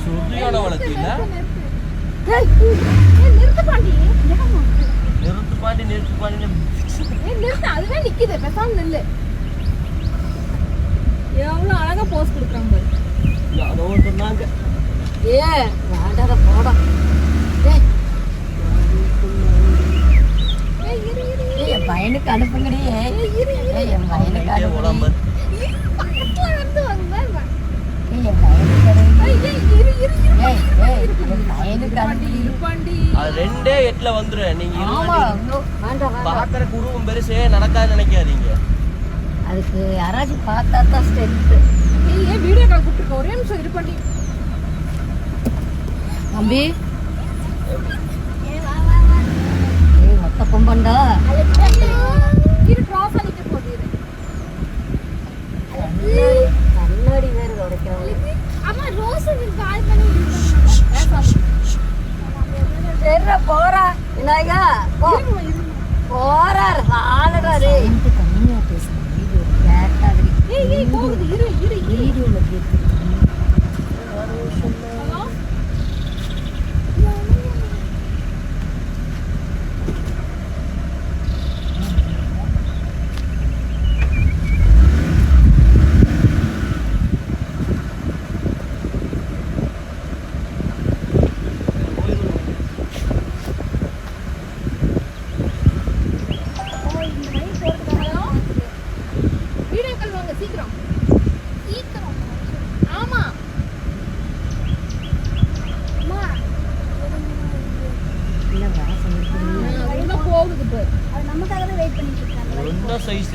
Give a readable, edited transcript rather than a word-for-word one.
சுதியான வளர்த்தில நிறுத்து பாண்டி நிறுத்து அதுவே நிக்குது பேசாம நில்லு எவ்வளவு அழகா போஸ் கொடுக்குறாங்க பாரு யாரோ சொன்னாங்க வேண்டாத போடா என் பையனுக்கு அனுப்புங்கடி என் பையனுக்கு அனுப்பு ரெண்டே 8ல வந்துரும். நீங்க பாக்குற குருவும் பெருசே நடக்காது நினைக்காதீங்க. அதுக்கு யாராச்சும் பார்த்தா தான் ஸ்ட்ரென்த். ஏய் வீடியோ கால் கூப்பிட்டு ஒரே நிமிஷம் இரு பண்ணி. தம்பி ஏய் மொத்த கொம்பண்டா இரு கிராஸ் பண்ணிட்டு போகுது. கண்ணாடி வேற உடைக்கறாங்க. அம்மா ரோஸ் கால் பண்ணி தெர்ற போறா விநாயகா போறார் ஆளடா டேய் இந்த கம்மியா பேசுற வீடியோ கேட்டாதடி ஏய் போகுது இரு வீடியோல கேக்குது ஹலோ சைஸ்